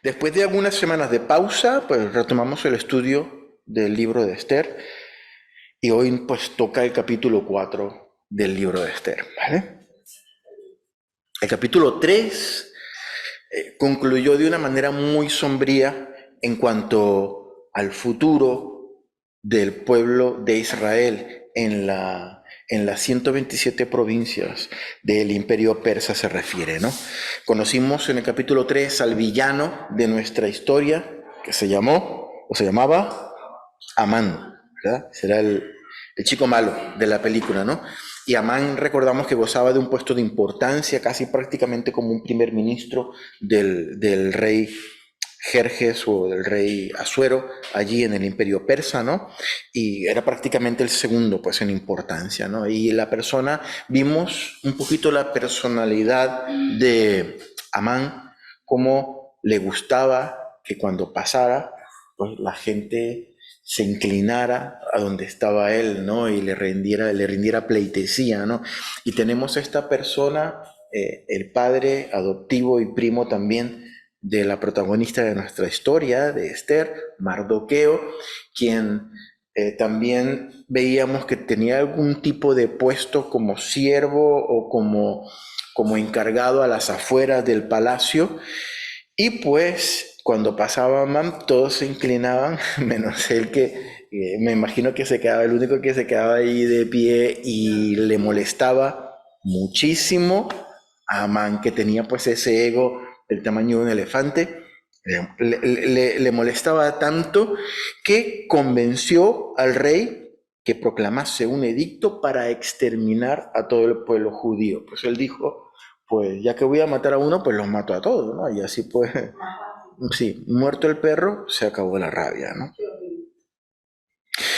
Después de algunas semanas de pausa, pues retomamos el estudio del libro de Esther y hoy pues toca el capítulo 4 del libro de Esther, ¿vale? El capítulo 3 concluyó de una manera muy sombría en cuanto al futuro del pueblo de Israel en las 127 provincias del imperio persa se refiere, ¿no? Conocimos en el capítulo 3 al villano de nuestra historia, que se llamaba Amán, ¿verdad? Será el chico malo de la película, ¿no? Y Amán recordamos que gozaba de un puesto de importancia, casi prácticamente como un primer ministro del rey Jerjes o del rey Asuero allí en el imperio persa, ¿no? Y era prácticamente el segundo, pues, en importancia, ¿no? Y la persona, vimos un poquito la personalidad de Amán, cómo le gustaba que cuando pasara, pues la gente se inclinara a donde estaba él, ¿no? Y le rindiera pleitesía, ¿no? Y tenemos esta persona, el padre adoptivo y primo también de la protagonista de nuestra historia, de Esther, Mardoqueo, quien también veíamos que tenía algún tipo de puesto como siervo o como encargado a las afueras del palacio. Y pues cuando pasaba Amán, todos se inclinaban, menos él que me imagino que se quedaba, el único que se quedaba ahí de pie y le molestaba muchísimo a Amán, que tenía pues ese ego del tamaño de un elefante. Le molestaba tanto que convenció al rey que proclamase un edicto para exterminar a todo el pueblo judío. Pues él dijo, pues ya que voy a matar a uno, pues los mato a todos, ¿no? Y así pues, sí, muerto el perro, se acabó la rabia, ¿no?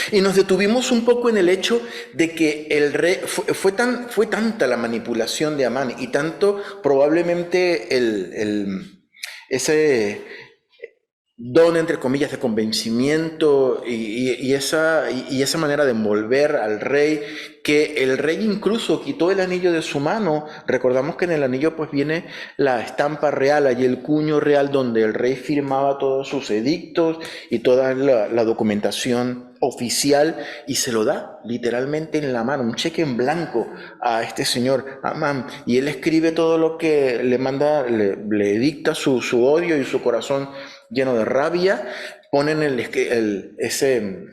Y nos detuvimos un poco en el hecho de que el rey, fue tanta la manipulación de Amán y tanto probablemente ese don, entre comillas, de convencimiento y esa manera de envolver al rey, que el rey incluso quitó el anillo de su mano. Recordamos que en el anillo pues viene la estampa real, allí el cuño real donde el rey firmaba todos sus edictos y toda la documentación oficial, y se lo da literalmente en la mano, un cheque en blanco a este señor Amán, y él escribe todo lo que le manda, le dicta su odio y su corazón lleno de rabia, ponen ese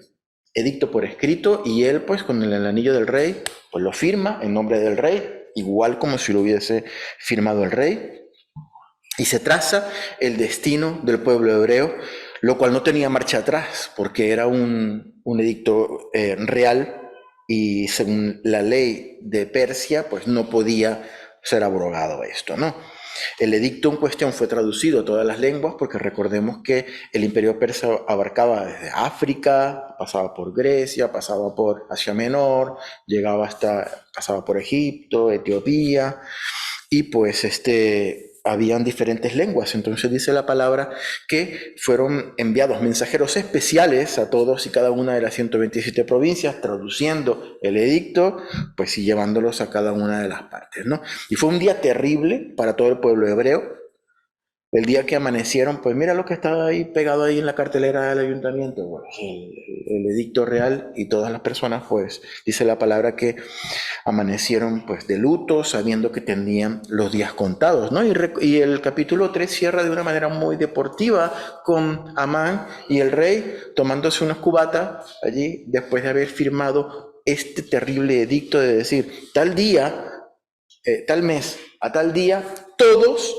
edicto por escrito y él pues con el anillo del rey pues lo firma en nombre del rey, igual como si lo hubiese firmado el rey, y se traza el destino del pueblo hebreo, lo cual no tenía marcha atrás porque era un edicto real y según la ley de Persia pues no podía ser abrogado esto, ¿no? El edicto en cuestión fue traducido a todas las lenguas porque recordemos que el imperio persa abarcaba desde África, pasaba por Grecia, pasaba por Asia Menor, pasaba por Egipto, Etiopía, y pues habían diferentes lenguas. Entonces dice la palabra que fueron enviados mensajeros especiales a todos y cada una de las 127 provincias, traduciendo el edicto, pues y llevándolos a cada una de las partes, ¿no? Y fue un día terrible para todo el pueblo hebreo. El día que amanecieron, pues mira lo que estaba ahí pegado ahí en la cartelera del ayuntamiento, bueno, el edicto real, y todas las personas, pues dice la palabra que amanecieron pues de luto, sabiendo que tenían los días contados, ¿no? Y el capítulo 3 cierra de una manera muy deportiva con Amán y el rey tomándose unas cubatas allí después de haber firmado este terrible edicto de decir, tal día, tal mes, a tal día, todos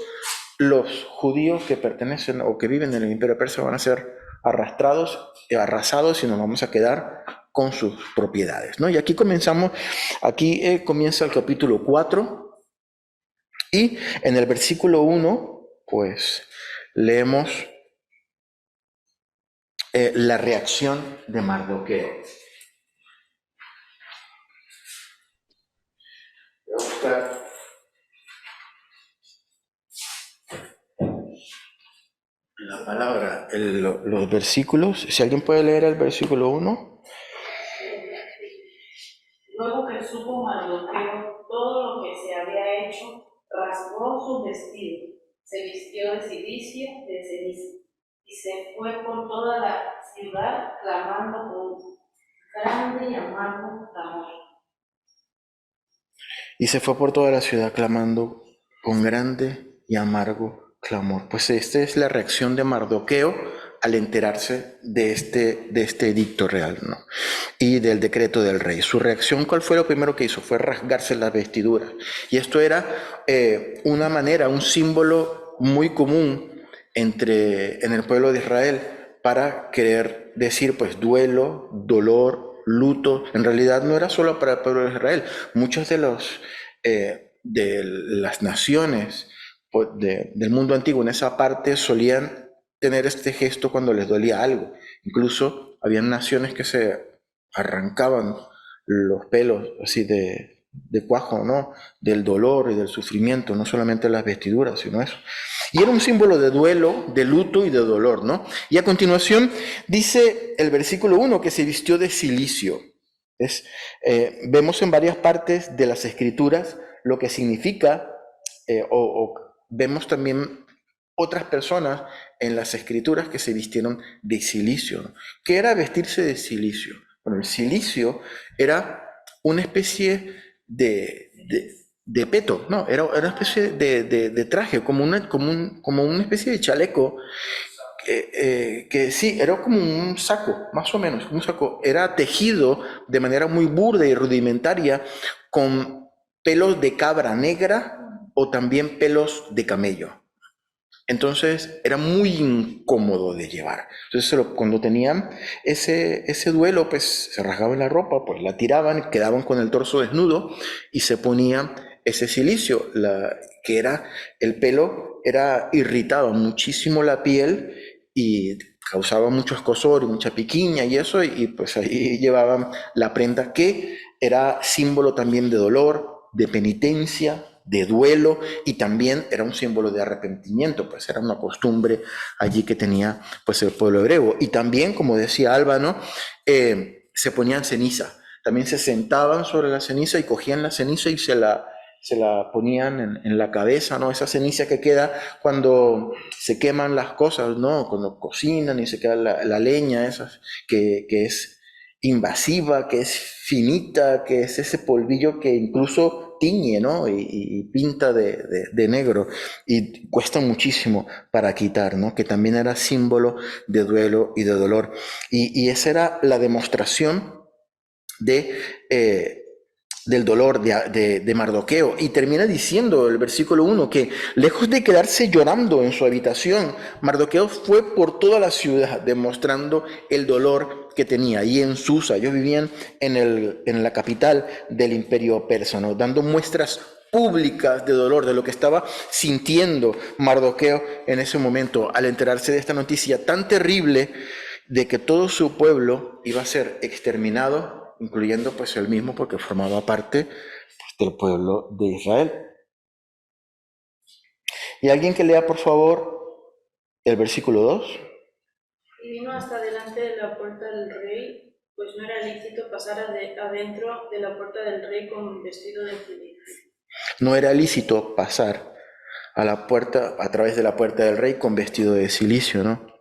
los judíos que pertenecen o que viven en el imperio persa van a ser arrastrados, arrasados, y nos vamos a quedar con sus propiedades, ¿no? Y aquí comienza el capítulo 4 y en el versículo 1 pues leemos la reacción de Mardoqueo. Voy a buscar la palabra, los versículos. Si alguien puede leer el versículo 1. Luego que supo Mardoqueo todo lo que se había hecho, rasgó sus vestidos se vistió de cilicio, de ceniza, y se fue por toda la ciudad clamando con grande y amargo clamor. Y se fue por toda la ciudad clamando con grande y amargo clamor. Pues esta es la reacción de Mardoqueo al enterarse de este edicto real, ¿no? Y del decreto del rey. Su reacción, ¿cuál fue lo primero que hizo? Fue rasgarse las vestiduras. Y esto era una manera, un símbolo muy común en el pueblo de Israel para querer decir, pues, duelo, dolor, luto. En realidad no era solo para el pueblo de Israel. Muchos de las naciones pues, del mundo antiguo en esa parte solían tener este gesto cuando les dolía algo. Incluso habían naciones que se arrancaban los pelos así de cuajo, ¿no? Del dolor y del sufrimiento, no solamente las vestiduras, sino eso. Y era un símbolo de duelo, de luto y de dolor, ¿no? Y a continuación dice el versículo 1 que se vistió de cilicio. Vemos en varias partes de las escrituras lo que significa, o vemos también otras personas en las escrituras que se vistieron de cilicio, ¿no? ¿Qué era vestirse de cilicio? Bueno, el cilicio era una especie de peto, no, era una especie de traje, como una especie de chaleco que sí, era como un saco, más o menos, un saco. Era tejido de manera muy burda y rudimentaria con pelos de cabra negra o también pelos de camello. Entonces era muy incómodo de llevar. Entonces cuando tenían ese duelo, pues se rasgaban la ropa, pues la tiraban, quedaban con el torso desnudo y se ponían ese silicio, que era el pelo, era irritaba muchísimo la piel y causaba mucho escozor y mucha piquiña y eso, y pues ahí llevaban la prenda que era símbolo también de dolor, de penitencia, de duelo, y también era un símbolo de arrepentimiento, pues era una costumbre allí que tenía pues el pueblo hebreo. Y también, como decía Álvaro, se ponían ceniza, también se sentaban sobre la ceniza y cogían la ceniza y se la ponían en la cabeza, ¿no? Esa ceniza que queda cuando se queman las cosas, ¿no? Cuando cocinan y se queda la leña, esas, que es invasiva, que es finita, que es ese polvillo que incluso tiñe, ¿no? Y pinta de negro y cuesta muchísimo para quitar, ¿no? Que también era símbolo de duelo y de dolor. Y esa era la demostración de, eh, del dolor de Mardoqueo. Y termina diciendo el versículo 1 que lejos de quedarse llorando en su habitación, Mardoqueo fue por toda la ciudad demostrando el dolor que tenía. Y en Susa, ellos vivían en la capital del imperio persa, ¿no? Dando muestras públicas de dolor, de lo que estaba sintiendo Mardoqueo en ese momento al enterarse de esta noticia tan terrible de que todo su pueblo iba a ser exterminado, incluyendo pues él mismo porque formaba parte pues, del pueblo de Israel. Y alguien que lea por favor el versículo 2. Y vino hasta delante de la puerta del rey, pues no era lícito pasar adentro de la puerta del rey con vestido de civil. No era lícito pasar a través de la puerta del rey con vestido de cilicio, ¿no?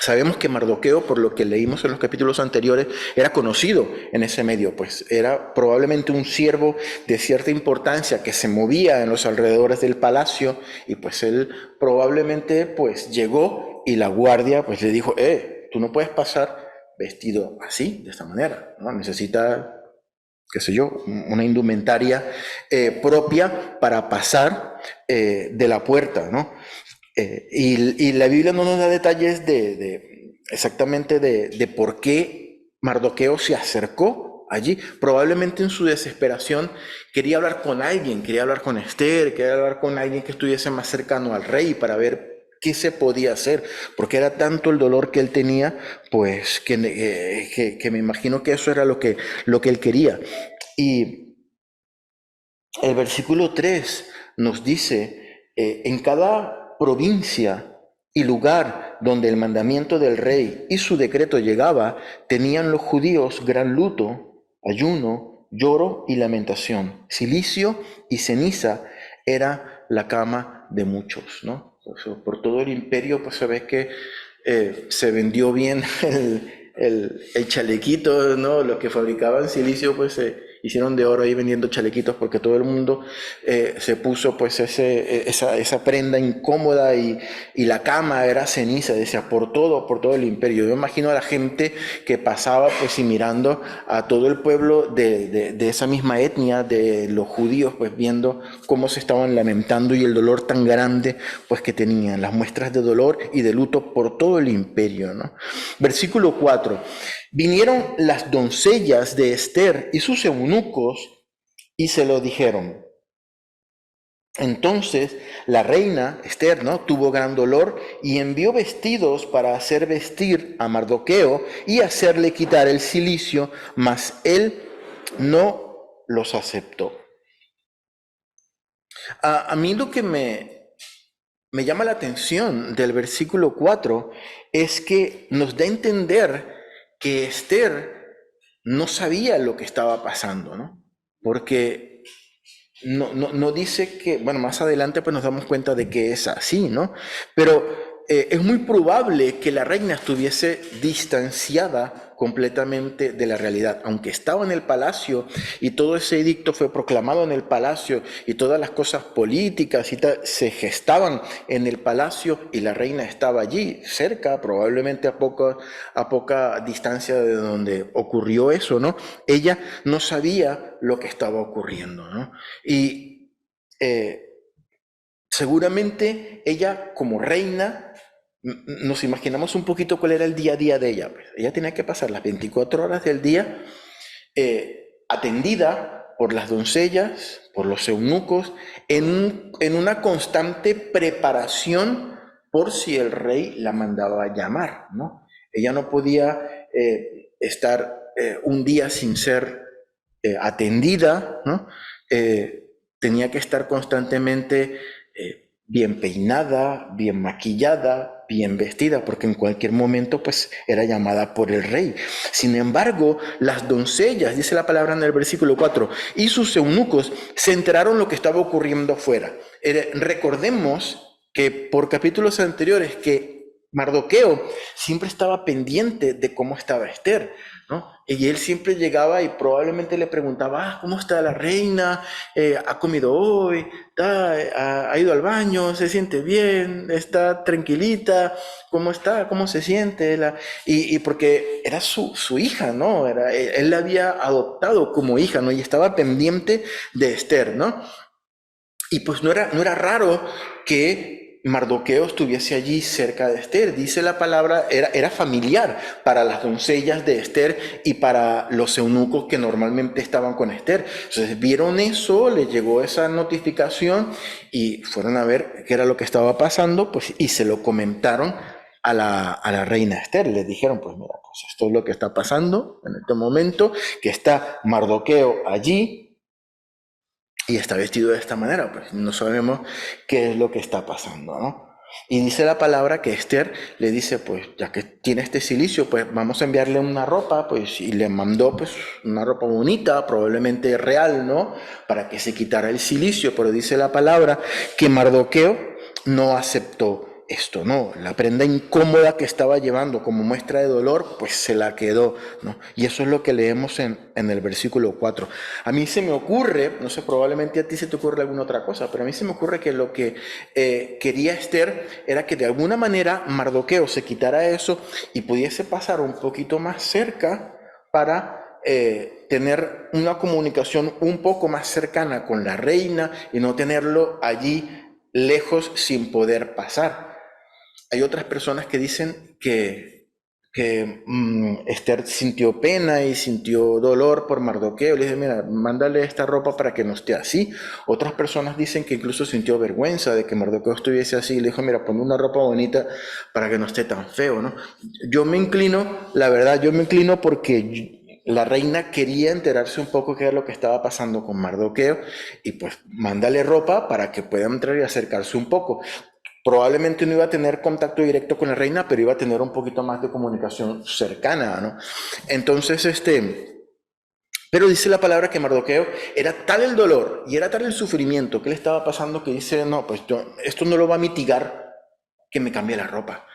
Sabemos que Mardoqueo, por lo que leímos en los capítulos anteriores, era conocido en ese medio, pues era probablemente un siervo de cierta importancia que se movía en los alrededores del palacio y pues él probablemente pues llegó y la guardia pues le dijo, tú no puedes pasar vestido así, de esta manera, ¿no? Necesita, qué sé yo, una indumentaria propia para pasar de la puerta, ¿no? Y la Biblia no nos da detalles exactamente de por qué Mardoqueo se acercó allí. Probablemente en su desesperación quería hablar con alguien, quería hablar con Esther, quería hablar con alguien que estuviese más cercano al rey para ver qué se podía hacer, porque era tanto el dolor que él tenía, pues que me imagino que eso era lo que él quería. Y el versículo 3 nos dice, en cada provincia y lugar donde el mandamiento del rey y su decreto llegaba, tenían los judíos gran luto, ayuno, lloro y lamentación. Cilicio y ceniza era la cama de muchos, ¿no? Por todo el imperio, pues se ve que se vendió bien el chalequito, ¿no? Los que fabricaban silicio, pues se hicieron de oro ahí vendiendo chalequitos porque todo el mundo se puso pues esa prenda incómoda y la cama era ceniza, decía, por todo el imperio. Yo imagino a la gente que pasaba pues y mirando a todo el pueblo de esa misma etnia, de los judíos, pues viendo cómo se estaban lamentando y el dolor tan grande pues que tenían, las muestras de dolor y de luto por todo el imperio, ¿no? Versículo 4. Vinieron las doncellas de Esther y sus eunucos y se lo dijeron. Entonces la reina Esther, ¿no?, tuvo gran dolor y envió vestidos para hacer vestir a Mardoqueo y hacerle quitar el cilicio, mas él no los aceptó. A mí lo que me llama la atención del versículo 4 es que nos da a entender que Esther no sabía lo que estaba pasando, ¿no? Porque no dice que, bueno, más adelante pues nos damos cuenta de que es así, ¿no? Pero es muy probable que la reina estuviese distanciada completamente de la realidad, aunque estaba en el palacio y todo ese edicto fue proclamado en el palacio y todas las cosas políticas y tal se gestaban en el palacio y la reina estaba allí cerca, probablemente a poca distancia de donde ocurrió eso, ¿no? Ella no sabía lo que estaba ocurriendo, ¿no? Y seguramente ella como reina, nos imaginamos un poquito cuál era el día a día de ella. Pues ella tenía que pasar las 24 horas del día atendida por las doncellas, por los eunucos, en una constante preparación por si el rey la mandaba a llamar, ¿no? Ella no podía estar un día sin ser atendida, ¿no? Tenía que estar constantemente bien peinada, bien maquillada, bien vestida, porque en cualquier momento pues era llamada por el rey. Sin embargo, las doncellas, dice la palabra en el versículo 4, y sus eunucos se enteraron lo que estaba ocurriendo afuera. Recordemos que por capítulos anteriores que Mardoqueo siempre estaba pendiente de cómo estaba Esther, ¿no? Y él siempre llegaba y probablemente le preguntaba, ¿cómo está la reina? ¿Ha comido hoy? ¿Ha ido al baño? ¿Se siente bien? ¿Está tranquilita? ¿Cómo está? ¿Cómo se siente? Y porque era su hija, ¿no? Él la había adoptado como hija, ¿no? Y estaba pendiente de Esther, ¿no? Y pues no era raro que Mardoqueo estuviese allí cerca de Esther. Dice la palabra, era familiar para las doncellas de Esther y para los eunucos que normalmente estaban con Esther. Entonces vieron eso, les llegó esa notificación y fueron a ver qué era lo que estaba pasando, pues, y se lo comentaron a la reina Esther. Les dijeron, pues mira, pues esto es lo que está pasando en este momento, que está Mardoqueo allí y está vestido de esta manera, pues no sabemos qué es lo que está pasando, ¿no? Y dice la palabra que Esther le dice, pues ya que tiene este silicio, pues vamos a enviarle una ropa, pues, y le mandó pues una ropa bonita, probablemente real, ¿no? Para que se quitara el silicio, pero dice la palabra que Mardoqueo no aceptó esto, ¿no? La prenda incómoda que estaba llevando como muestra de dolor, pues se la quedó, ¿no? Y eso es lo que leemos en el versículo 4. A mí se me ocurre, no sé, probablemente a ti se te ocurre alguna otra cosa, pero a mí se me ocurre que lo que quería Esther era que de alguna manera Mardoqueo se quitara eso y pudiese pasar un poquito más cerca para tener una comunicación un poco más cercana con la reina y no tenerlo allí lejos sin poder pasar. Hay otras personas que dicen que Esther sintió pena y sintió dolor por Mardoqueo. Le dice, mira, mándale esta ropa para que no esté así. Otras personas dicen que incluso sintió vergüenza de que Mardoqueo estuviese así. Y le dijo, mira, ponme una ropa bonita para que no esté tan feo, ¿no? Yo me inclino, la verdad, yo me inclino porque la reina quería enterarse un poco qué era lo que estaba pasando con Mardoqueo y pues mándale ropa para que pueda entrar y acercarse un poco. Probablemente no iba a tener contacto directo con la reina, pero iba a tener un poquito más de comunicación cercana, ¿no? Entonces, Pero dice la palabra que Mardoqueo era tal el dolor y era tal el sufrimiento que le estaba pasando que dice, no, pues esto no lo va a mitigar que me cambie la ropa.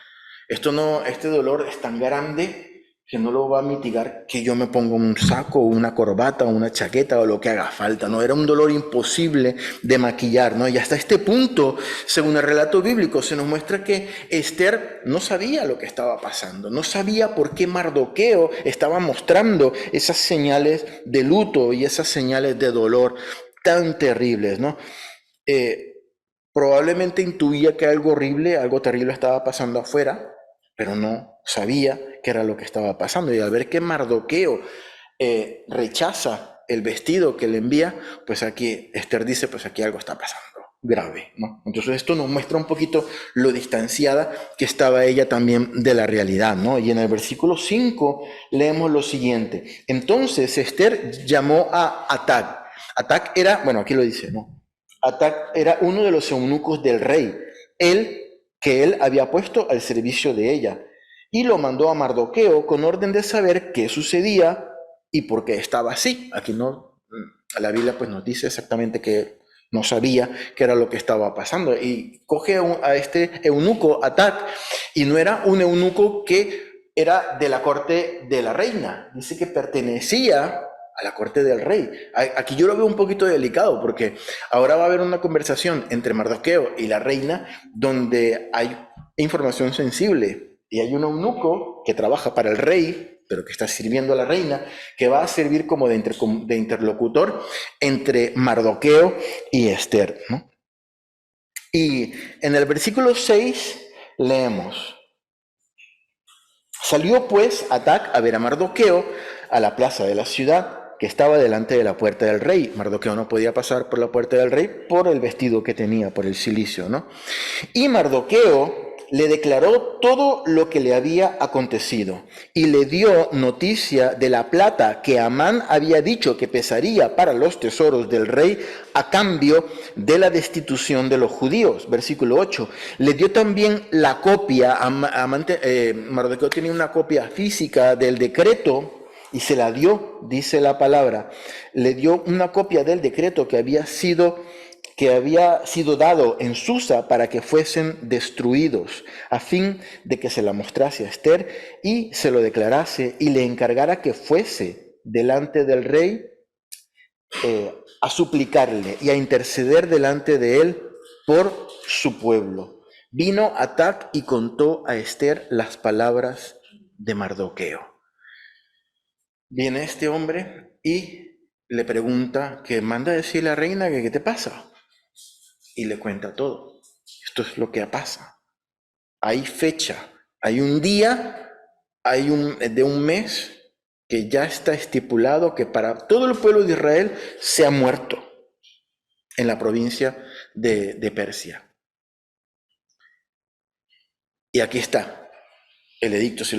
Esto no, este dolor es tan grande que no lo va a mitigar que yo me ponga un saco, una corbata, una chaqueta o lo que haga falta, ¿no? Era un dolor imposible de maquillar, ¿no? Y hasta este punto, según el relato bíblico, se nos muestra que Esther no sabía lo que estaba pasando, no sabía por qué Mardoqueo estaba mostrando esas señales de luto y esas señales de dolor tan terribles, ¿no? Eh, Probablemente intuía que algo horrible, algo terrible estaba pasando afuera, pero no sabía qué era lo que estaba pasando. Y al ver que Mardoqueo rechaza el vestido que le envía, pues aquí Esther dice, pues aquí algo está pasando grave, ¿no? Entonces esto nos muestra un poquito lo distanciada que estaba ella también de la realidad, ¿no? Y en el versículo 5 leemos lo siguiente. Entonces Esther llamó a Atac. Atac era, bueno, aquí lo dice, ¿no? Atac era uno de los eunucos del rey, que él había puesto al servicio de ella, y lo mandó a Mardoqueo con orden de saber qué sucedía y por qué estaba así. Aquí no, la Biblia pues nos dice exactamente que no sabía qué era lo que estaba pasando. Y coge a este eunuco, Atac, y no era un eunuco que era de la corte de la reina, dice que pertenecía a la corte del rey. Aquí yo lo veo un poquito delicado porque ahora va a haber una conversación entre Mardoqueo y la reina donde hay información sensible y hay un eunuco que trabaja para el rey, pero que está sirviendo a la reina, que va a servir como de interlocutor entre Mardoqueo y Esther, ¿no? Y en el versículo 6 leemos: salió pues Atac a ver a Mardoqueo a la plaza de la ciudad que estaba delante de la puerta del rey. Mardoqueo no podía pasar por la puerta del rey por el vestido que tenía, por el cilicio, ¿no? Y Mardoqueo le declaró todo lo que le había acontecido y le dio noticia de la plata que Amán había dicho que pesaría para los tesoros del rey a cambio de la destitución de los judíos. Versículo 8. Le dio también la copia, Mardoqueo tenía una copia física del decreto y se la dio, dice la palabra, le dio una copia del decreto que había sido dado en Susa para que fuesen destruidos, a fin de que se la mostrase a Esther y se lo declarase y le encargara que fuese delante del rey a suplicarle y a interceder delante de él por su pueblo. Vino Atac y contó a Esther las palabras de Mardoqueo. Viene este hombre y le pregunta que manda a decir la reina que qué te pasa. Y le cuenta todo. Esto es lo que pasa. Hay fecha, hay un día, de un mes que ya está estipulado que para todo el pueblo de Israel se ha muerto en la provincia de Persia. Y aquí está el edicto si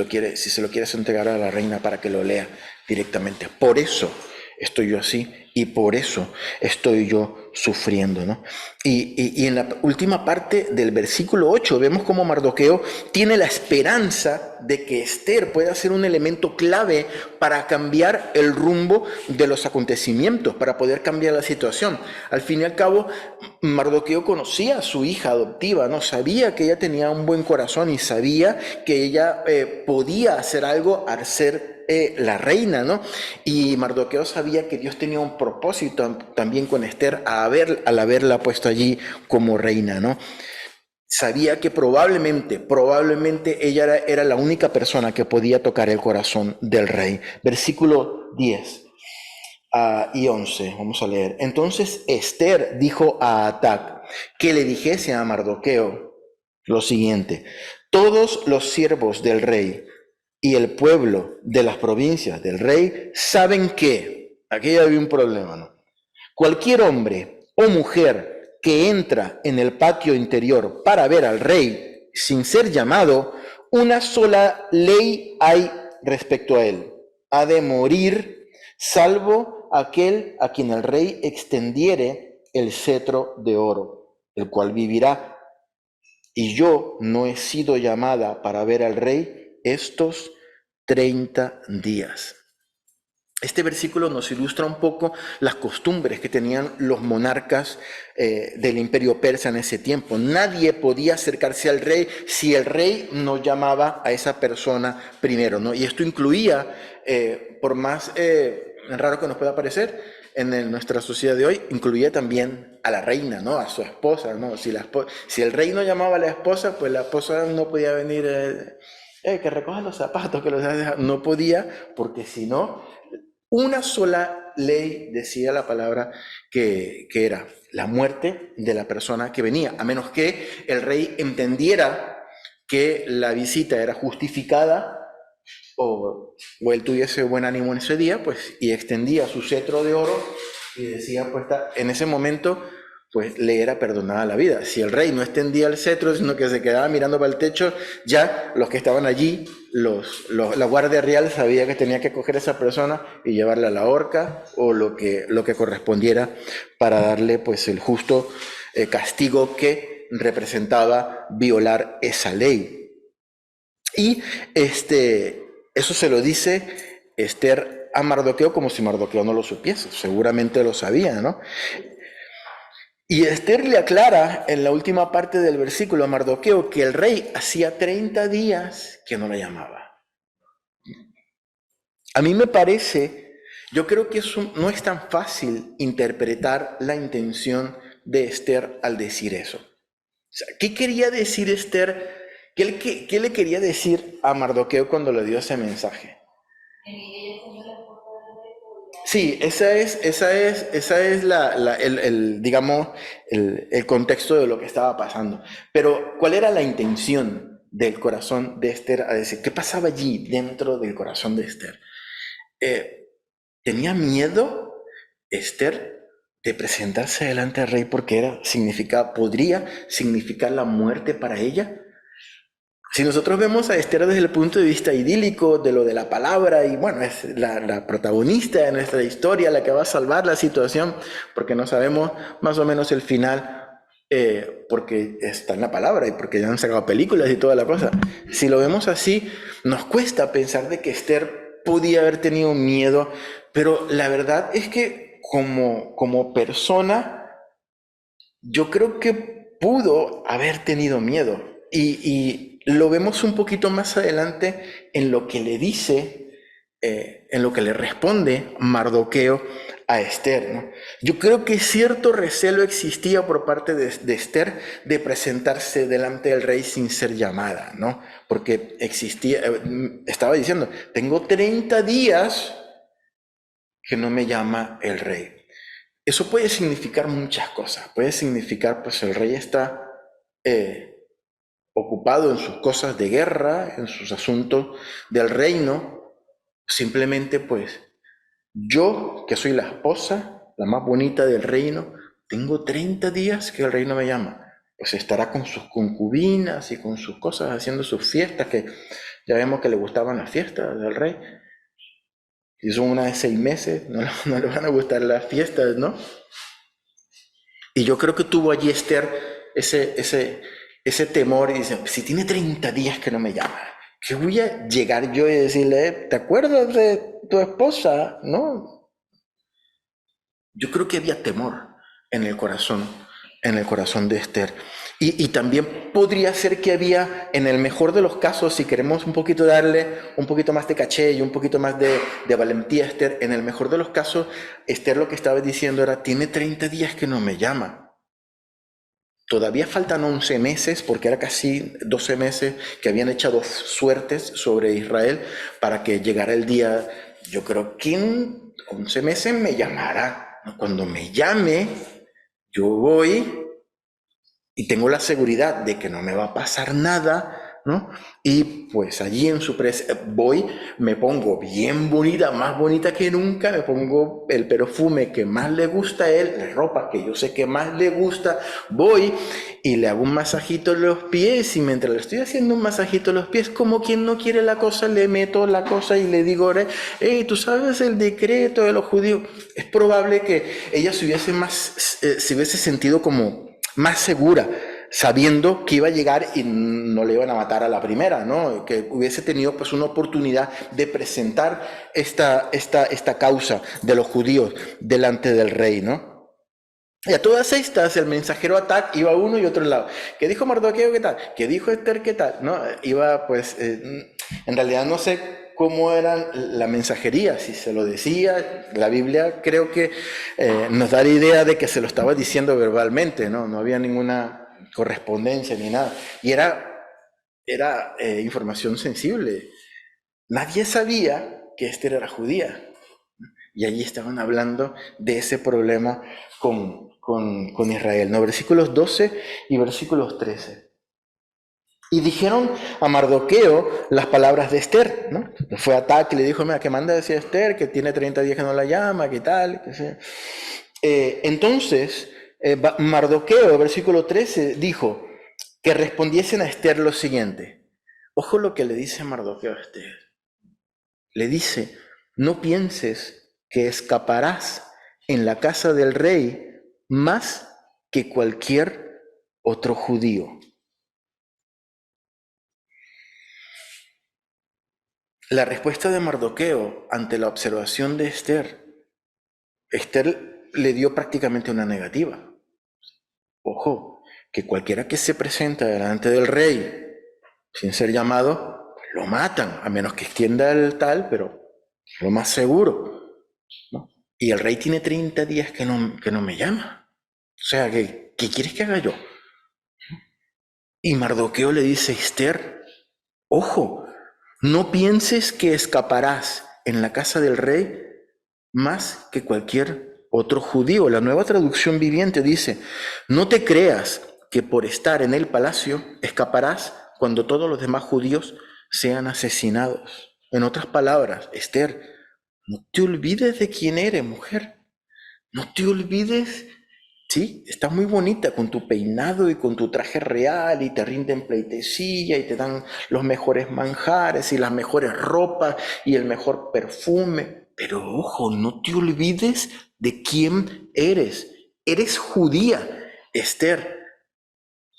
se lo quieres entregar a la reina para que lo lea directamente. Por eso estoy yo así y por eso estoy yo sufriendo, ¿no? Y en la última parte del versículo 8 vemos cómo Mardoqueo tiene la esperanza de que Esther pueda ser un elemento clave para cambiar el rumbo de los acontecimientos, para poder cambiar la situación. Al fin y al cabo, Mardoqueo conocía a su hija adoptiva, ¿no? Sabía que ella tenía un buen corazón y sabía que ella podía hacer algo al ser la reina, ¿no? Y Mardoqueo sabía que Dios tenía un propósito también con Esther al haberla puesto allí como reina, ¿no? Sabía que probablemente ella era la única persona que podía tocar el corazón del rey. Versículo 10 y 11, vamos a leer. Entonces Esther dijo a Atac que le dijese a Mardoqueo lo siguiente: todos los siervos del rey y el pueblo de las provincias del rey saben que, aquí había un problema, ¿no? Cualquier hombre o mujer que entra en el patio interior para ver al rey sin ser llamado, una sola ley hay respecto a él: ha de morir, salvo aquel a quien el rey extendiere el cetro de oro, el cual vivirá. Y yo no he sido llamada para ver al rey estos 30 días. Este versículo nos ilustra un poco las costumbres que tenían los monarcas del imperio persa en ese tiempo. Nadie podía acercarse al rey si el rey no llamaba a esa persona primero, ¿no? Y esto incluía, por más raro que nos pueda parecer, nuestra sociedad de hoy, incluía también a la reina, ¿no? A su esposa, ¿no? Si el rey no llamaba a la esposa, pues la esposa no podía venir, que recoja los zapatos, que los deja. No podía, porque si no, una sola ley decía la palabra que era la muerte de la persona que venía, a menos que el rey entendiera que la visita era justificada o él tuviese buen ánimo en ese día, pues, y extendía su cetro de oro y decía, pues, en ese momento, pues, le era perdonada la vida. Si el rey no extendía el cetro, sino que se quedaba mirando para el techo, ya los que estaban allí, la guardia real sabía que tenía que coger a esa persona y llevarla a la horca o lo que correspondiera para darle, pues, el justo castigo que representaba violar esa ley. Y eso se lo dice Esther a Mardoqueo como si Mardoqueo no lo supiese. Seguramente lo sabía, ¿no? Y Esther le aclara en la última parte del versículo a Mardoqueo que el rey hacía 30 días que no la llamaba. A mí me parece, yo creo que no es tan fácil interpretar la intención de Esther al decir eso. O sea, ¿qué quería decir Esther? ¿Qué le quería decir a Mardoqueo cuando le dio ese mensaje? Sí, esa es digamos, el contexto de lo que estaba pasando. Pero, ¿cuál era la intención del corazón de Esther a decir? ¿Qué pasaba allí dentro del corazón de Esther? ¿Tenía miedo Esther de presentarse delante del rey porque podría significar la muerte para ella? Si nosotros vemos a Esther desde el punto de vista idílico, de lo de la palabra, y bueno, es la protagonista de nuestra historia, la que va a salvar la situación, porque no sabemos más o menos el final, porque está en la palabra y porque ya han sacado películas y toda la cosa. Si lo vemos así, nos cuesta pensar de que Esther podía haber tenido miedo, pero la verdad es que como persona, yo creo que pudo haber tenido miedo. Y lo vemos un poquito más adelante en lo que le dice, en lo que le responde Mardoqueo a Esther, ¿no? Yo creo que cierto recelo existía por parte de Esther de presentarse delante del rey sin ser llamada, ¿no? Porque estaba diciendo, tengo 30 días que no me llama el rey. Eso puede significar muchas cosas. Puede significar, pues, el rey está ocupado en sus cosas de guerra, en sus asuntos del reino. Simplemente, pues, yo, que soy la esposa, la más bonita del reino, tengo 30 días que el rey no me llama. Pues estará con sus concubinas y con sus cosas, haciendo sus fiestas, que ya vemos que le gustaban las fiestas del rey. Si son una de 6 meses, no le van a gustar las fiestas, ¿no? Y yo creo que tuvo allí Esther ese temor y dice, si tiene 30 días que no me llama, ¿qué voy a llegar yo y decirle, ¿te acuerdas de tu esposa? ¿No? Yo creo que había temor en el corazón de Esther. Y también podría ser que había, en el mejor de los casos, si queremos un poquito darle un poquito más de caché y un poquito más de valentía a Esther, en el mejor de los casos, Esther lo que estaba diciendo era, tiene 30 días que no me llama. Todavía faltan 11 meses, porque era casi 12 meses que habían echado suertes sobre Israel para que llegara el día. Yo creo que en 11 meses me llamará. Cuando me llame, yo voy y tengo la seguridad de que no me va a pasar nada, ¿no? Y pues allí en su voy, me pongo bien bonita, más bonita que nunca, me pongo el perfume que más le gusta a él, la ropa que yo sé que más le gusta, voy y le hago un masajito en los pies, y mientras le estoy haciendo un masajito en los pies, como quien no quiere la cosa, le meto la cosa y le digo, hey, ¿tú sabes el decreto de los judíos? Es probable que ella se hubiese sentido como más segura sabiendo que iba a llegar y no le iban a matar a la primera, ¿no? Que hubiese tenido pues una oportunidad de presentar esta causa de los judíos delante del rey, ¿no? Y a todas estas, el mensajero Atac iba a uno y otro lado. ¿Qué dijo Mardoqueo? ¿Qué tal? ¿Qué dijo Esther? ¿Qué tal? ¿No? Iba, pues, en realidad no sé cómo era la mensajería, si se lo decía. La Biblia creo que nos da la idea de que se lo estaba diciendo verbalmente, ¿no? No había ninguna correspondencia ni nada. Y era información sensible. Nadie sabía que Esther era judía. Y allí estaban hablando de ese problema con Israel, ¿no? Versículos 12 y versículos 13. Y dijeron a Mardoqueo las palabras de Esther, ¿no? Fue a Atac y le dijo, mira, que manda a decir a Esther que tiene 30 días que no la llama, que tal, que sea. Entonces, Mardoqueo, versículo 13, dijo que respondiesen a Esther lo siguiente. Ojo lo que le dice Mardoqueo a Esther. Le dice, no pienses que escaparás en la casa del rey más que cualquier otro judío. La respuesta de Mardoqueo ante la observación de Esther le dio prácticamente una negativa. Ojo, que cualquiera que se presenta delante del rey sin ser llamado, lo matan, a menos que extienda el tal, pero lo más seguro, ¿no? Y el rey tiene 30 días que no me llama. O sea, ¿qué quieres que haga yo? Y Mardoqueo le dice, Esther, ojo, no pienses que escaparás en la casa del rey más que cualquier otro judío. La Nueva Traducción Viviente dice, no te creas que por estar en el palacio escaparás cuando todos los demás judíos sean asesinados. En otras palabras, Esther, no te olvides de quién eres, mujer. No te olvides. Sí, estás muy bonita con tu peinado y con tu traje real y te rinden pleitesía y te dan los mejores manjares y las mejores ropas y el mejor perfume. Pero ojo, no te olvides de quién eres. Eres judía, Esther.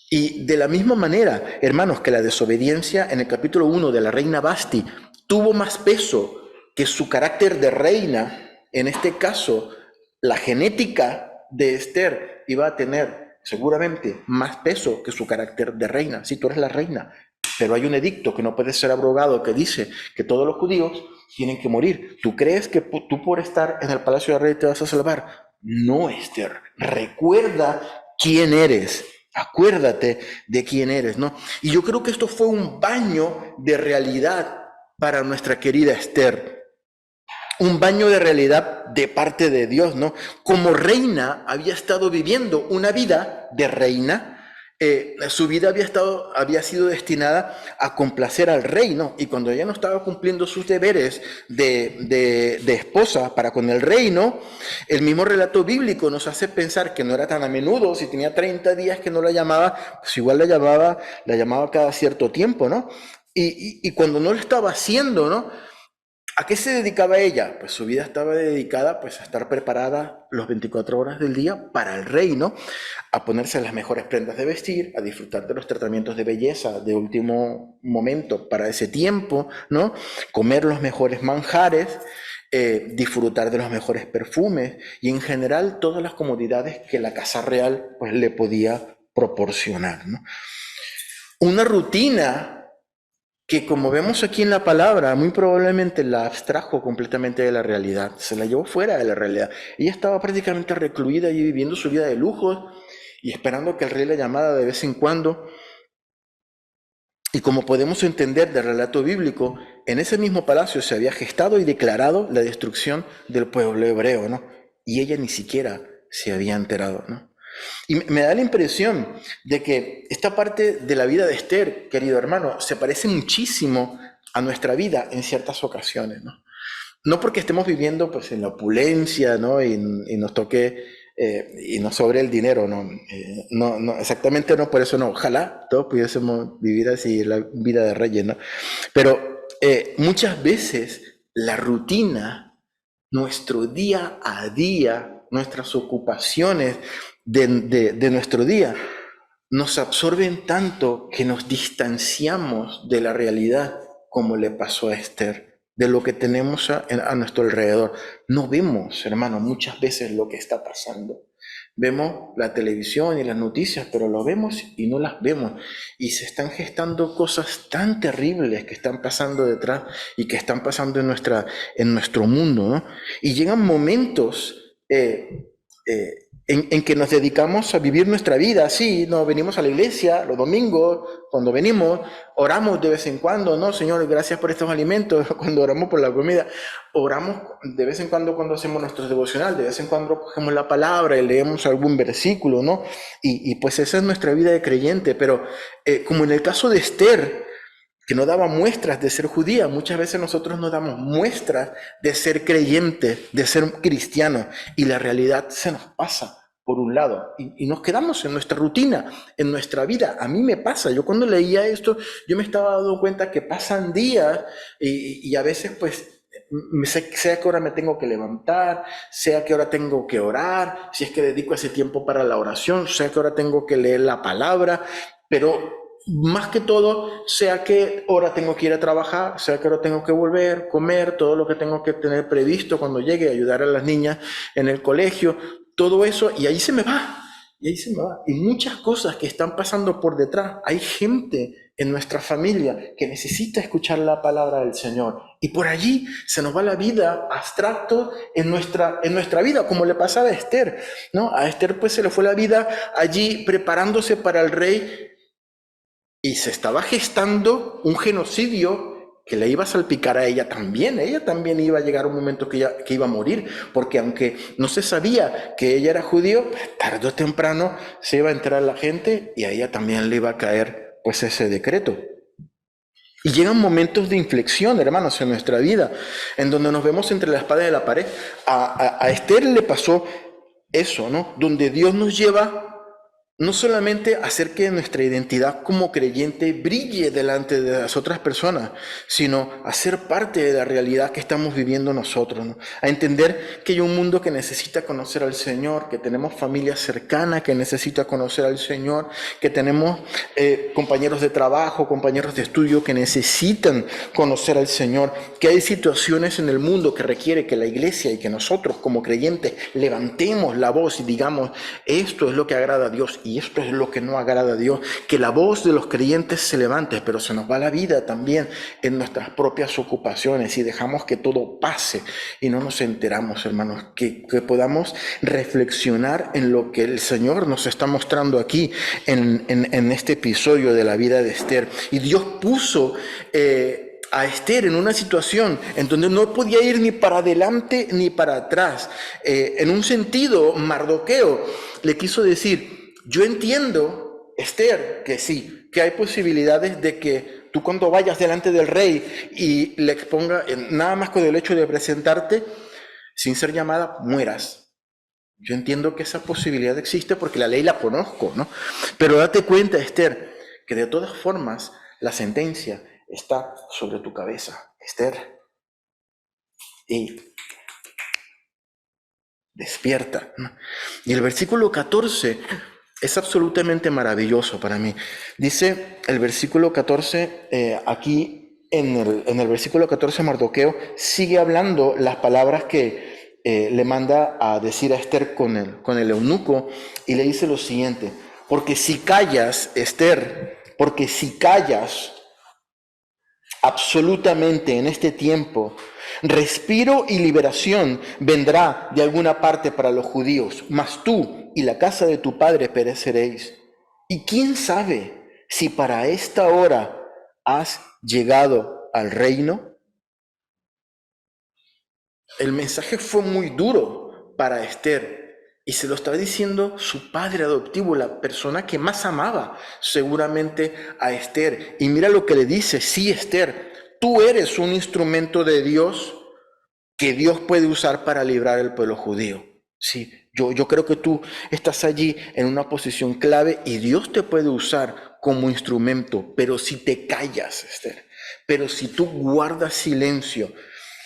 Y de la misma manera, hermanos, que la desobediencia en el capítulo 1 de la reina Basti tuvo más peso que su carácter de reina, en este caso, la genética de Esther iba a tener seguramente más peso que su carácter de reina. Sí, tú eres la reina, pero hay un edicto que no puede ser abrogado que dice que todos los judíos tienen que morir. ¿Tú crees que tú por estar en el palacio del rey te vas a salvar? No, Esther. Recuerda quién eres. Acuérdate de quién eres, ¿no? Y yo creo que esto fue un baño de realidad para nuestra querida Esther. Un baño de realidad de parte de Dios, ¿no? Como reina había estado viviendo una vida de reina, su vida había sido destinada a complacer al rey, ¿no? Y cuando ella no estaba cumpliendo sus deberes de esposa para con el reino, el mismo relato bíblico nos hace pensar que no era tan a menudo, si tenía 30 días que no la llamaba, pues igual la llamaba cada cierto tiempo, ¿no? Y cuando no lo estaba haciendo, ¿no? ¿A qué se dedicaba ella? Pues su vida estaba dedicada pues, a estar preparada las 24 horas del día para el reino, a ponerse las mejores prendas de vestir, a disfrutar de los tratamientos de belleza de último momento para ese tiempo, ¿no? Comer los mejores manjares, disfrutar de los mejores perfumes y en general todas las comodidades que la casa real pues, le podía proporcionar, ¿no? Una rutina que como vemos aquí en la palabra, muy probablemente la abstrajo completamente de la realidad, se la llevó fuera de la realidad. Ella estaba prácticamente recluida y viviendo su vida de lujo y esperando que el rey la llamara de vez en cuando. Y como podemos entender del relato bíblico, en ese mismo palacio se había gestado y declarado la destrucción del pueblo hebreo, ¿no? Y ella ni siquiera se había enterado, ¿no? Y me da la impresión de que esta parte de la vida de Esther, querido hermano, se parece muchísimo a nuestra vida en ciertas ocasiones, ¿no? No porque estemos viviendo pues, en la opulencia, ¿no? Y nos toque y nos sobre el dinero, ¿no? No, exactamente no, por eso no. Ojalá todos pudiésemos vivir así la vida de reyes, ¿no? Pero muchas veces la rutina, nuestro día a día, nuestras ocupaciones de nuestro día, nos absorben tanto que nos distanciamos de la realidad, como le pasó a Esther, de lo que tenemos a nuestro alrededor. No vemos, hermano, muchas veces lo que está pasando. Vemos la televisión y las noticias, pero lo vemos y no las vemos. Y se están gestando cosas tan terribles que están pasando detrás y que están pasando en nuestro mundo, ¿no? Y llegan momentos en que nos dedicamos a vivir nuestra vida. Sí, no venimos a la iglesia los domingos, cuando venimos, oramos de vez en cuando, ¿no? Señor, gracias por estos alimentos, cuando oramos por la comida, oramos de vez en cuando hacemos nuestro devocional, de vez en cuando cogemos la palabra y leemos algún versículo, ¿no? Y pues esa es nuestra vida de creyente, pero como en el caso de Esther, que no daba muestras de ser judía, muchas veces nosotros no damos muestras de ser creyentes, de ser cristianos, y la realidad se nos pasa por un lado, y nos quedamos en nuestra rutina, en nuestra vida. A mí me pasa, yo cuando leía esto, yo me estaba dando cuenta que pasan días, y a veces pues sé a qué hora me tengo que levantar, sé a qué hora tengo que orar, si es que dedico ese tiempo para la oración, sé a qué hora tengo que leer la palabra, pero más que todo, sé a qué hora tengo que ir a trabajar, sé a qué hora tengo que volver, comer, todo lo que tengo que tener previsto cuando llegue, ayudar a las niñas en el colegio, todo eso, y ahí se me va, y ahí se me va. Y muchas cosas que están pasando por detrás. Hay gente en nuestra familia que necesita escuchar la palabra del Señor, y por allí se nos va la vida abstracto en nuestra vida, como le pasaba a Esther, ¿no? A Esther pues se le fue la vida allí preparándose para el rey, y se estaba gestando un genocidio que le iba a salpicar a ella también. Ella también iba a llegar un momento que iba a morir, porque aunque no se sabía que ella era judío, pues, tarde o temprano se iba a enterar la gente y a ella también le iba a caer pues ese decreto. Y llegan momentos de inflexión, hermanos, en nuestra vida, en donde nos vemos entre la espada y la pared. A Esther le pasó eso, ¿no? Donde Dios nos lleva no solamente hacer que nuestra identidad como creyente brille delante de las otras personas, sino hacer parte de la realidad que estamos viviendo nosotros, ¿no? A entender que hay un mundo que necesita conocer al Señor, que tenemos familia cercana que necesita conocer al Señor, que tenemos compañeros de trabajo, compañeros de estudio que necesitan conocer al Señor, que hay situaciones en el mundo que requiere que la iglesia y que nosotros como creyentes levantemos la voz y digamos, esto es lo que agrada a Dios y esto es lo que no agrada a Dios, que la voz de los creyentes se levante, pero se nos va la vida también en nuestras propias ocupaciones y dejamos que todo pase y no nos enteramos, hermanos, que podamos reflexionar en lo que el Señor nos está mostrando aquí en este episodio de la vida de Esther. Y Dios puso a Esther en una situación en donde no podía ir ni para adelante ni para atrás. En un sentido, Mardoqueo le quiso decir, yo entiendo, Esther, que sí, que hay posibilidades de que tú cuando vayas delante del rey y le exponga, nada más con el hecho de presentarte, sin ser llamada, mueras. Yo entiendo que esa posibilidad existe porque la ley la conozco, ¿no? Pero date cuenta, Esther, que de todas formas la sentencia está sobre tu cabeza, Esther. Y despierta, ¿no? Y el versículo 14 es absolutamente maravilloso para mí. Dice el versículo 14, aquí en el versículo 14, Mardoqueo sigue hablando las palabras que le manda a decir a Esther con el eunuco, y le dice lo siguiente: porque si callas, Esther, porque si callas absolutamente en este tiempo, respiro y liberación vendrá de alguna parte para los judíos, mas tú y la casa de tu padre pereceréis. Y quién sabe si para esta hora has llegado al reino. El mensaje fue muy duro para Esther, y se lo estaba diciendo su padre adoptivo, la persona que más amaba seguramente a Esther. Y mira lo que le dice: sí, Esther, tú eres un instrumento de Dios que Dios puede usar para librar al pueblo judío. Sí, yo creo que tú estás allí en una posición clave y Dios te puede usar como instrumento, pero si te callas, Esther, pero si tú guardas silencio,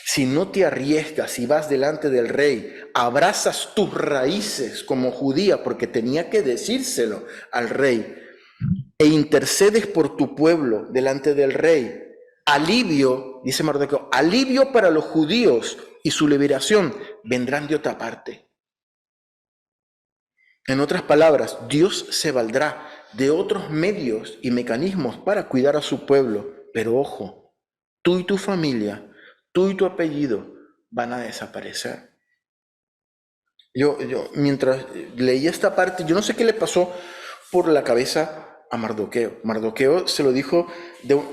si no te arriesgas y vas delante del rey, abrazas tus raíces como judía, porque tenía que decírselo al rey, e intercedes por tu pueblo delante del rey. Alivio, dice Mardoqueo, alivio para los judíos y su liberación vendrán de otra parte. En otras palabras, Dios se valdrá de otros medios y mecanismos para cuidar a su pueblo. Pero ojo, tú y tu familia, tú y tu apellido van a desaparecer. Yo mientras leía esta parte, yo no sé qué le pasó por la cabeza a Mardoqueo. Mardoqueo se lo dijo,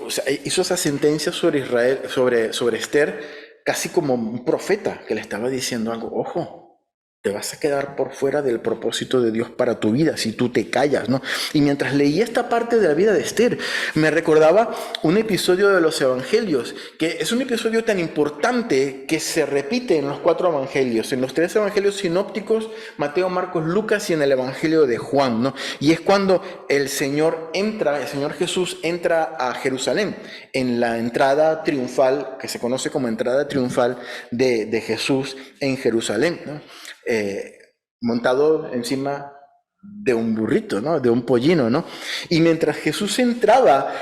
o sea, hizo esa sentencia sobre Israel, sobre Esther, casi como un profeta que le estaba diciendo algo. Ojo, te vas a quedar por fuera del propósito de Dios para tu vida si tú te callas, ¿no? Y mientras leía esta parte de la vida de Esther, me recordaba un episodio de los Evangelios, que es un episodio tan importante que se repite en los 4 Evangelios, en los 3 Evangelios sinópticos, Mateo, Marcos, Lucas y en el Evangelio de Juan, ¿no? Y es cuando el Señor Jesús entra a Jerusalén, en la entrada triunfal, que se conoce como entrada triunfal de Jesús en Jerusalén, ¿no? Montado encima de un burrito, ¿no? De un pollino, ¿no? Y mientras Jesús entraba,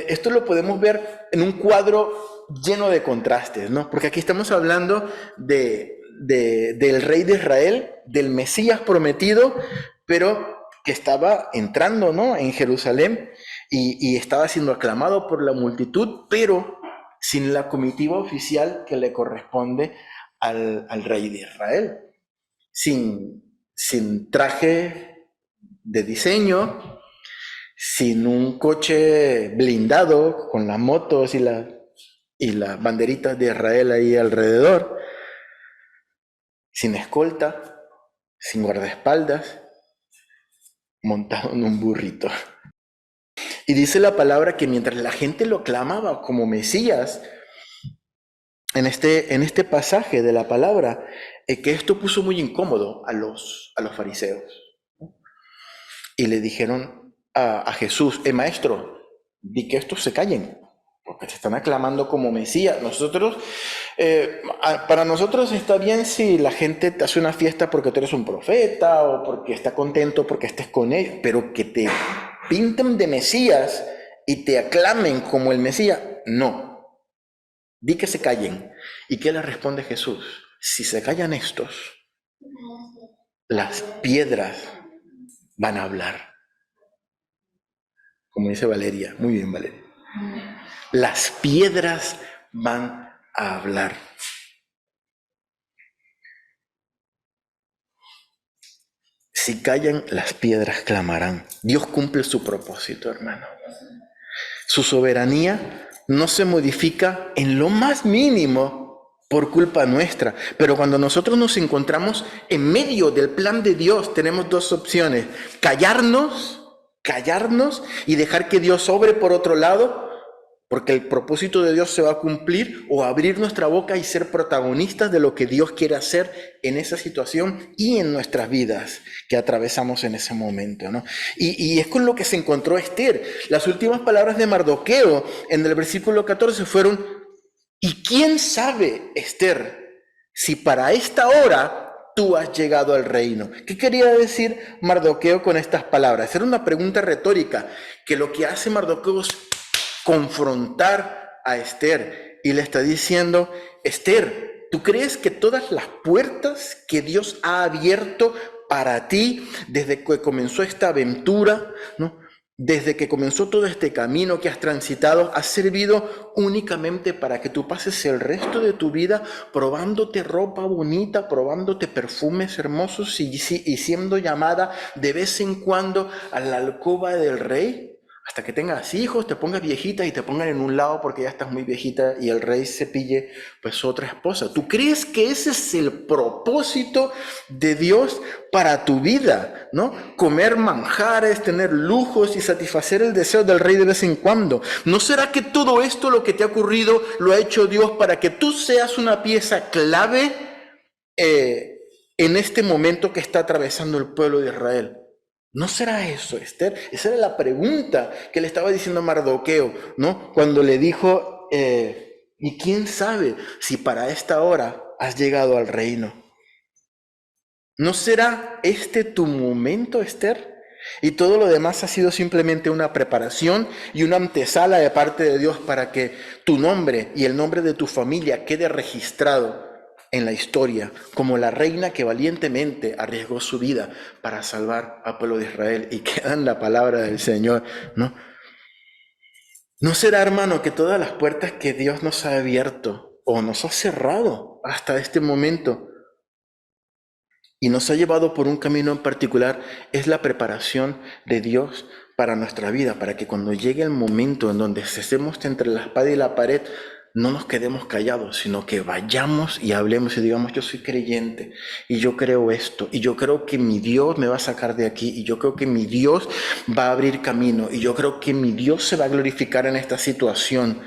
esto lo podemos ver en un cuadro lleno de contrastes, ¿no? Porque aquí estamos hablando del rey de Israel, del Mesías prometido, pero que estaba entrando, ¿no? En Jerusalén y estaba siendo aclamado por la multitud, pero sin la comitiva oficial que le corresponde al rey de Israel. Sin traje de diseño, sin un coche blindado con las motos y las banderitas de Israel ahí alrededor, sin escolta, sin guardaespaldas, montado en un burrito. Y dice la palabra que mientras la gente lo clamaba como Mesías, en este pasaje de la palabra, que esto puso muy incómodo a los fariseos. Y le dijeron a Jesús, maestro, di que estos se callen, porque te están aclamando como Mesías. Para nosotros está bien si la gente te hace una fiesta porque tú eres un profeta o porque está contento porque estés con ellos, pero que te pinten de Mesías y te aclamen como el Mesías, no. Di que se callen. ¿Y qué le responde Jesús? Si se callan estos, las piedras van a hablar. Como dice Valeria. Muy bien, Valeria. Las piedras van a hablar. Si callan, las piedras clamarán. Dios cumple su propósito, hermano. Su soberanía no se modifica en lo más mínimo por culpa nuestra. Pero cuando nosotros nos encontramos en medio del plan de Dios, tenemos 2 opciones. Callarnos y dejar que Dios obre por otro lado, porque el propósito de Dios se va a cumplir, o abrir nuestra boca y ser protagonistas de lo que Dios quiere hacer en esa situación y en nuestras vidas que atravesamos en ese momento, ¿no? Y es con lo que se encontró Esther. Las últimas palabras de Mardoqueo en el versículo 14 fueron: ¿y quién sabe, Esther, si para esta hora tú has llegado al reino? ¿Qué quería decir Mardoqueo con estas palabras? Era una pregunta retórica, que lo que hace Mardoqueo es confrontar a Esther y le está diciendo: Esther, ¿tú crees que todas las puertas que Dios ha abierto para ti desde que comenzó esta aventura, ¿no? Desde que comenzó todo este camino que has transitado, ha servido únicamente para que tú pases el resto de tu vida probándote ropa bonita, probándote perfumes hermosos y siendo llamada de vez en cuando a la alcoba del rey? Hasta que tengas hijos, te pongas viejita y te pongan en un lado porque ya estás muy viejita y el rey se pille pues otra esposa. ¿Tú crees que ese es el propósito de Dios para tu vida, ¿no? Comer manjares, tener lujos y satisfacer el deseo del rey de vez en cuando. ¿No será que todo esto, lo que te ha ocurrido, lo ha hecho Dios para que tú seas una pieza clave en este momento que está atravesando el pueblo de Israel? ¿No será eso, Esther? Esa era la pregunta que le estaba diciendo Mardoqueo, ¿no? Cuando le dijo, ¿y quién sabe si para esta hora has llegado al reino? ¿No será este tu momento, Esther? Y todo lo demás ha sido simplemente una preparación y una antesala de parte de Dios para que tu nombre y el nombre de tu familia quede registrado en la historia como la reina que valientemente arriesgó su vida para salvar al pueblo de Israel. Y queda en la palabra del Señor, ¿no? ¿No será, hermano, que todas las puertas que Dios nos ha abierto o nos ha cerrado hasta este momento y nos ha llevado por un camino en particular es la preparación de Dios para nuestra vida, para que cuando llegue el momento en donde estemos entre la espada y la pared, no nos quedemos callados, sino que vayamos y hablemos y digamos, yo soy creyente y yo creo esto, y yo creo que mi Dios me va a sacar de aquí, y yo creo que mi Dios va a abrir camino, y yo creo que mi Dios se va a glorificar en esta situación.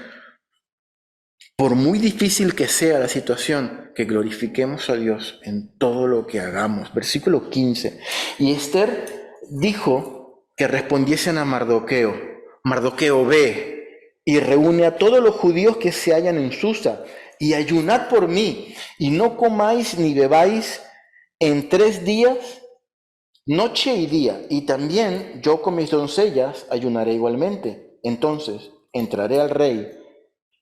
Por muy difícil que sea la situación, que glorifiquemos a Dios en todo lo que hagamos. Versículo 15. Y Esther dijo que respondiesen a Mardoqueo. Mardoqueo, ve y reúne a todos los judíos que se hallan en Susa y ayunad por mí y no comáis ni bebáis en 3 días, noche y día. Y también yo con mis doncellas ayunaré igualmente. Entonces entraré al rey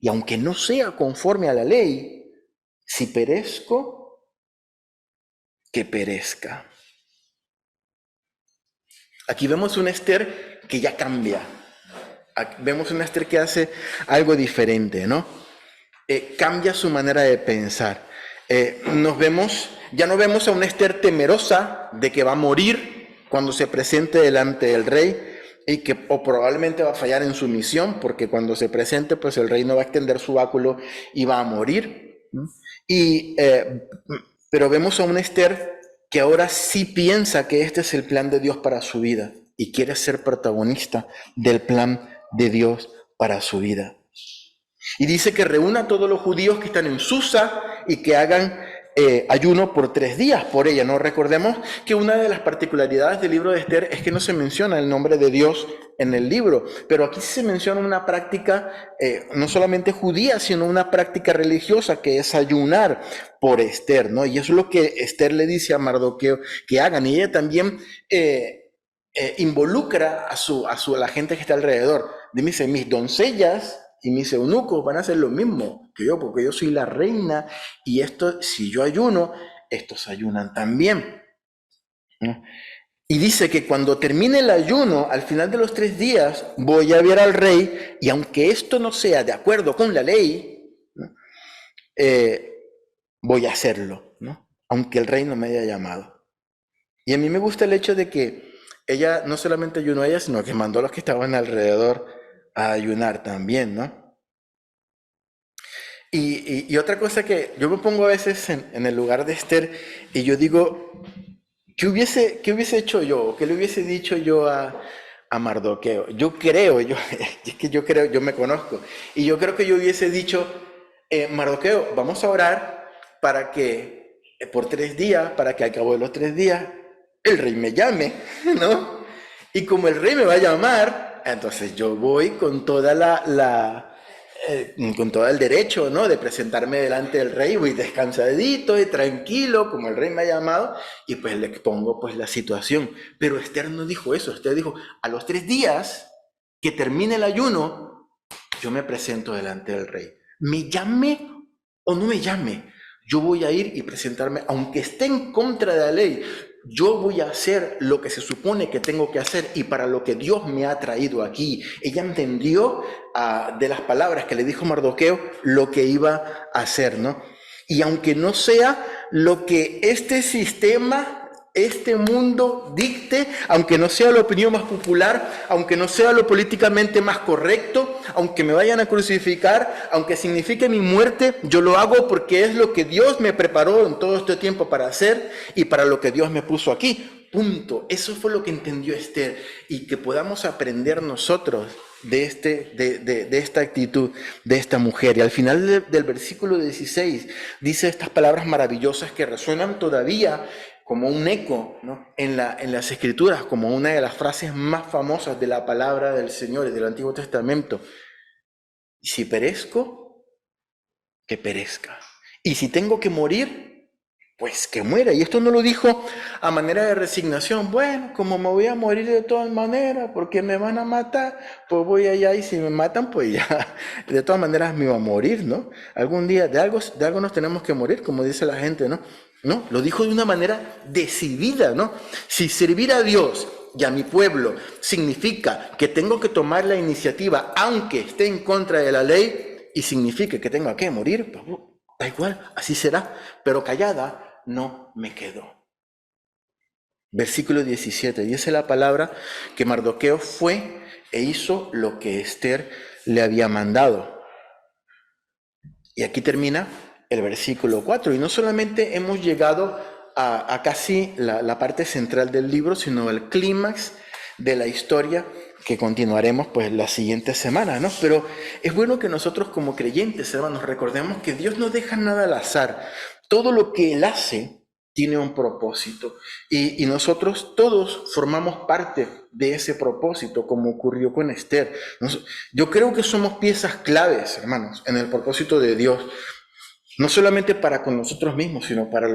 y aunque no sea conforme a la ley, si perezco, que perezca. Aquí vemos una Esther que ya cambia. Vemos una Esther que hace algo diferente, ¿no? Cambia su manera de pensar. Ya no vemos a una Esther temerosa de que va a morir cuando se presente delante del rey, y que o probablemente va a fallar en su misión, porque cuando se presente, pues el rey no va a extender su báculo y va a morir. Y, pero vemos a una Esther que ahora sí piensa que este es el plan de Dios para su vida y quiere ser protagonista del plan de Dios para su vida. Y dice que reúna a todos los judíos que están en Susa y que hagan ayuno por 3 días por ella. No recordemos que una de las particularidades del libro de Esther es que no se menciona el nombre de Dios en el libro, pero aquí sí se menciona una práctica no solamente judía, sino una práctica religiosa que es ayunar por Esther, ¿no? Y eso es lo que Esther le dice a Mardoqueo que hagan. Y ella también involucra a la gente que está alrededor. Dice, mis doncellas y mis eunucos van a hacer lo mismo que yo, porque yo soy la reina, y esto, si yo ayuno, estos ayunan también, ¿no? Y dice que cuando termine el ayuno, al final de los 3 días, voy a ver al rey, y aunque esto no sea de acuerdo con la ley, ¿no? Voy a hacerlo, ¿no? Aunque el rey no me haya llamado. Y a mí me gusta el hecho de que ella no solamente ayunó a ella, sino que mandó a los que estaban alrededor a ayunar también, ¿no? Y otra cosa que yo me pongo a veces en el lugar de Esther y yo digo, qué hubiese hecho yo? ¿Qué le hubiese dicho yo a Mardoqueo? Yo creo, es que yo creo, yo me conozco, y yo creo que yo hubiese dicho, Mardoqueo, vamos a orar para que por 3 días, para que al cabo de los 3 días, el rey me llame, ¿no? Y como el rey me va a llamar, entonces yo voy con toda con todo el derecho, ¿no?, de presentarme delante del rey, voy descansadito y tranquilo, como el rey me ha llamado, y pues le expongo pues la situación. Pero Esther no dijo eso. Esther dijo, a los 3 días que termine el ayuno, yo me presento delante del rey. Me llame o no me llame, yo voy a ir y presentarme, aunque esté en contra de la ley. Yo voy a hacer lo que se supone que tengo que hacer y para lo que Dios me ha traído aquí. Ella entendió de las palabras que le dijo Mardoqueo lo que iba a hacer, ¿no? Y aunque no sea lo que este sistema, este mundo dicte, aunque no sea la opinión más popular, aunque no sea lo políticamente más correcto, aunque me vayan a crucificar, aunque signifique mi muerte, yo lo hago porque es lo que Dios me preparó en todo este tiempo para hacer y para lo que Dios me puso aquí. Punto. Eso fue lo que entendió Esther, y que podamos aprender nosotros de esta actitud de esta mujer. Y al final del versículo 16 dice estas palabras maravillosas que resuenan todavía como un eco, ¿no?, en las Escrituras, como una de las frases más famosas de la palabra del Señor y del Antiguo Testamento. Y si perezco, que perezca. Y si tengo que morir, pues que muera. Y esto no lo dijo a manera de resignación. Bueno, como me voy a morir de todas maneras, porque me van a matar, pues voy allá y si me matan, pues ya, de todas maneras me iba a morir, ¿no? Algún día de algo nos tenemos que morir, como dice la gente, ¿no? No, lo dijo de una manera decidida, ¿no? Si servir a Dios y a mi pueblo significa que tengo que tomar la iniciativa, aunque esté en contra de la ley, y signifique que tenga que morir, pues, da igual, así será, pero callada no me quedo. Versículo 17, dice la palabra que Mardoqueo fue e hizo lo que Esther le había mandado. Y aquí termina el versículo 4. Y no solamente hemos llegado a casi la parte central del libro, sino al clímax de la historia que continuaremos pues la siguiente semana, ¿no? Pero es bueno que nosotros como creyentes, hermanos, recordemos que Dios no deja nada al azar. Todo lo que Él hace tiene un propósito y nosotros todos formamos parte de ese propósito, como ocurrió con Esther. Yo creo que somos piezas claves, hermanos, en el propósito de Dios, no solamente para con nosotros mismos, sino para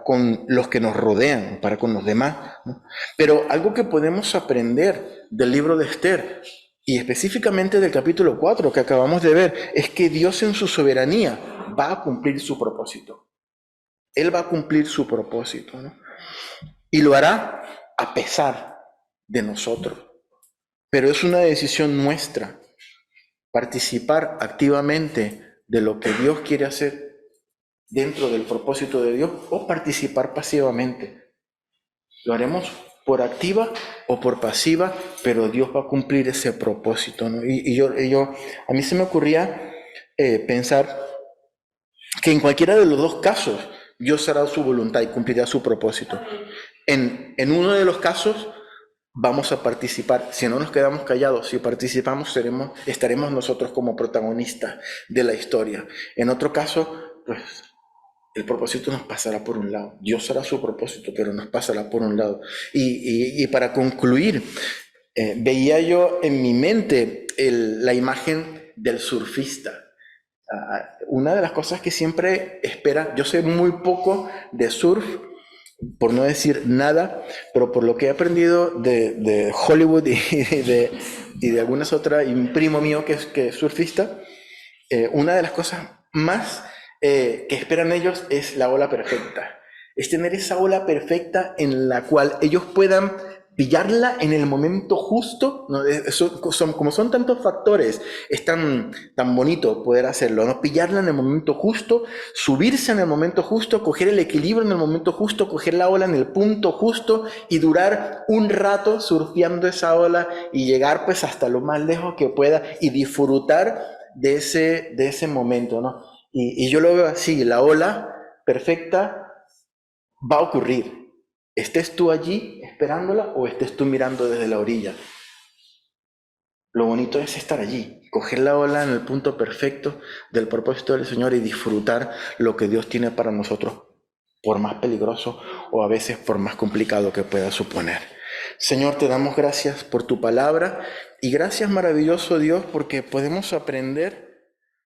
con los que nos rodean, para con los demás, ¿no? Pero algo que podemos aprender del libro de Esther, y específicamente del capítulo 4 que acabamos de ver, es que Dios en su soberanía va a cumplir su propósito. Él va a cumplir su propósito, ¿no? Y lo hará a pesar de nosotros. Pero es una decisión nuestra participar activamente de lo que Dios quiere hacer dentro del propósito de Dios o participar pasivamente. Lo haremos por activa o por pasiva, pero Dios va a cumplir ese propósito, ¿no? A mí se me ocurría pensar que en cualquiera de los dos casos Dios hará su voluntad y cumplirá su propósito. En uno de los casos vamos a participar. Si no nos quedamos callados, si participamos, estaremos nosotros como protagonistas de la historia. En otro caso, pues el propósito nos pasará por un lado. Dios hará su propósito, pero nos pasará por un lado. Y para concluir, veía yo en mi mente la imagen del surfista. Una de las cosas que siempre espera, yo sé muy poco de surf, por no decir nada, pero por lo que he aprendido de Hollywood y de algunas otras, y un primo mío que es surfista, una de las cosas más que esperan ellos es la ola perfecta. Es tener esa ola perfecta en la cual ellos puedan pillarla en el momento justo, ¿no? Como son tantos factores, es tan bonito poder hacerlo, ¿no? Pillarla en el momento justo, subirse en el momento justo, coger el equilibrio en el momento justo, coger la ola en el punto justo y durar un rato surfeando esa ola y llegar pues hasta lo más lejos que pueda y disfrutar de ese momento, ¿no? Y yo lo veo así, la ola perfecta va a ocurrir. Estés tú allí esperándola o estés tú mirando desde la orilla. Lo bonito es estar allí, coger la ola en el punto perfecto del propósito del Señor y disfrutar lo que Dios tiene para nosotros, por más peligroso o a veces por más complicado que pueda suponer. Señor, te damos gracias por tu palabra y gracias, maravilloso Dios, porque podemos aprender